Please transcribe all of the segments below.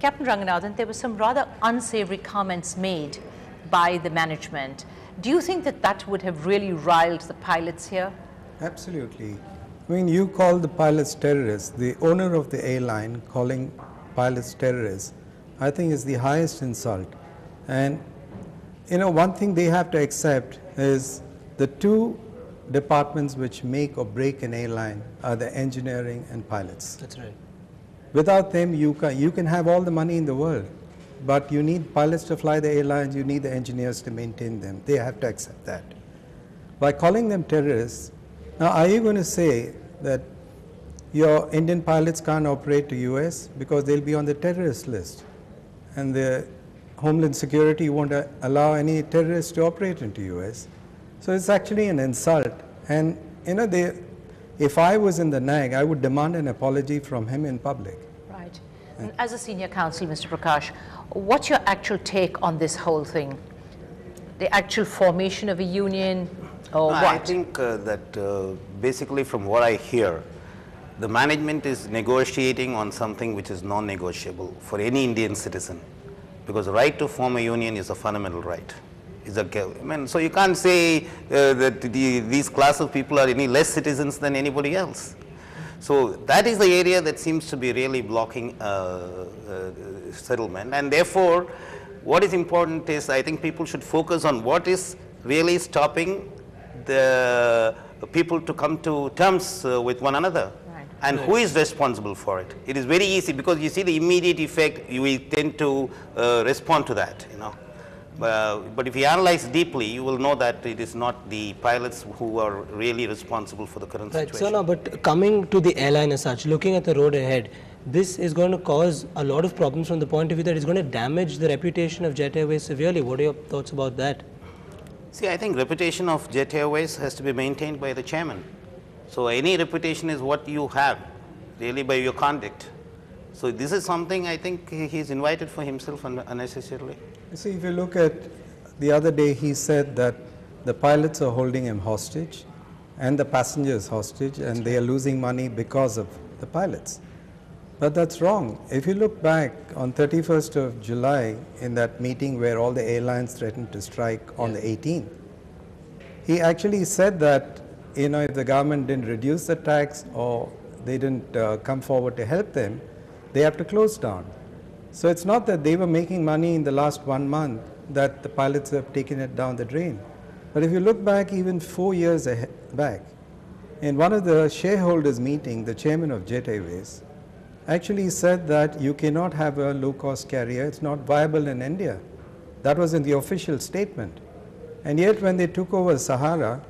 Captain Ranganathan, there were some rather unsavory comments made by the management. Do you think that that would have really riled the pilots here? Absolutely. I mean, you call the pilots terrorists. The owner of the airline calling pilots terrorists, I think, is the highest insult. And, you know, one thing they have to accept is the two departments which make or break an airline are the engineering and pilots. That's right. Without them, you can have all the money in the world, but you need pilots to fly the airlines, you need the engineers to maintain them. They have to accept that. By calling them terrorists, now are you going to say that your Indian pilots can't operate to US because they'll be on the terrorist list, and the Homeland Security won't allow any terrorists to operate into US? So it's actually an insult. And you know, if I was in the NAG, I would demand an apology from him in public. Right. And as a senior counsel, Mr. Prakash, what's your actual take on this whole thing? The actual formation of a union, or what? I think that basically from what I hear, the management is negotiating on something which is non-negotiable for any Indian citizen, because the right to form a union is a fundamental right. So you can't say that these class of people are any less citizens than anybody else. So that is the area that seems to be really blocking settlement. And therefore, what is important is, I think people should focus on what is really stopping the people to come to terms with one another. And who is responsible for it? It is very easy, because you see the immediate effect, you will tend to respond to that, you know. But if you analyze deeply, you will know that it is not the pilots who are really responsible for the current situation. So now, but coming to the airline as such, looking at the road ahead, this is going to cause a lot of problems from the point of view that it's going to damage the reputation of Jet Airways severely. What are your thoughts about that? See, I think reputation of Jet Airways has to be maintained by the chairman. So any reputation is what you have, really, by your conduct. So this is something I think he's invited for himself unnecessarily. You see, if you look at the other day, he said that the pilots are holding him hostage and the passengers hostage, and they are losing money because of the pilots. But that's wrong. If you look back on 31st of July, in that meeting where all the airlines threatened to strike on the 18th, he actually said that, you know, if the government didn't reduce the tax or they didn't come forward to help them, they have to close down. So it's not that they were making money in the last 1 month that the pilots have taken it down the drain. But if you look back even 4 years back, in one of the shareholders meeting, the chairman of Jet Airways actually said that you cannot have a low-cost carrier, it's not viable in India. That was in the official statement. And yet when they took over Sahara,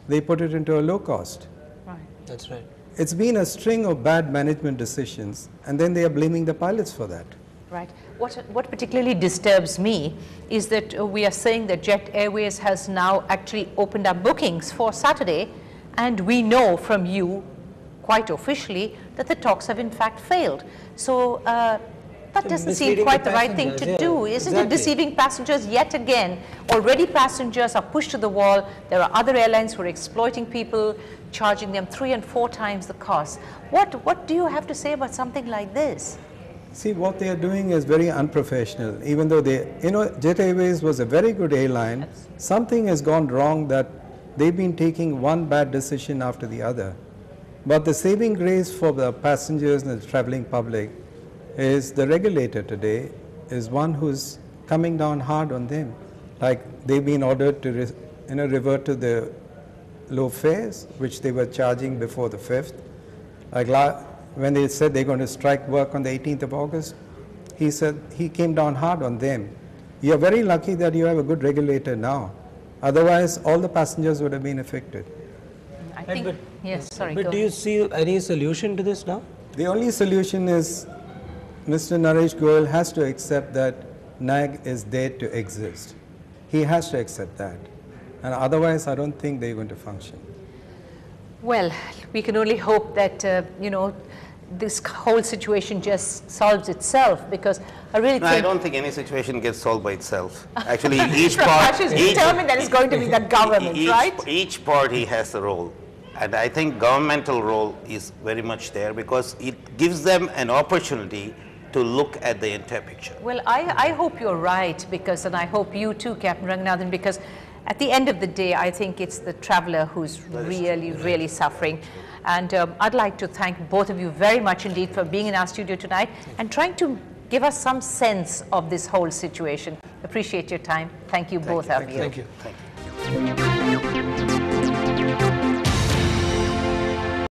they put it into a low cost. Right. That's right. It's been a string of bad management decisions, and then they are blaming the pilots for that. Right. What particularly disturbs me is that we are saying that Jet Airways has now actually opened up bookings for Saturday, and we know from you quite officially that the talks have in fact failed. So that doesn't seem quite the right thing to do. Isn't it deceiving passengers yet again? Already passengers are pushed to the wall. There are other airlines who are exploiting people, charging them 3 and 4 times the cost. What do you have to say about something like this? See, what they are doing is very unprofessional. Even though Jet Airways was a very good airline, something has gone wrong that they've been taking one bad decision after the other. But the saving grace for the passengers and the traveling public is the regulator today is one who's coming down hard on them. Like they've been ordered to revert to the low fares, which they were charging before the 5th. Like when they said they're going to strike work on the 18th of August, he said he came down hard on them. You're very lucky that you have a good regulator now. Otherwise, all the passengers would have been affected. I think, yes, sorry. But do you see any solution to this now? The only solution is Mr. Naresh Goyal has to accept that NAG is there to exist. He has to accept that. And otherwise, I don't think they're going to function. Well, we can only hope that, this whole situation just solves itself, because I really think... I don't think any situation gets solved by itself. Actually, each part... is determined that it's going to be the government, right? Each party has a role. And I think governmental role is very much there, because it gives them an opportunity to look at the entire picture. Well, I hope you're right, because, and I hope you too, Captain Ranganathan, because at the end of the day, I think it's the traveler who's really suffering. And I'd like to thank both of you very much indeed for being in our studio tonight and trying to give us some sense of this whole situation. Appreciate your time. Thank you both of you. Thank you. Thank you.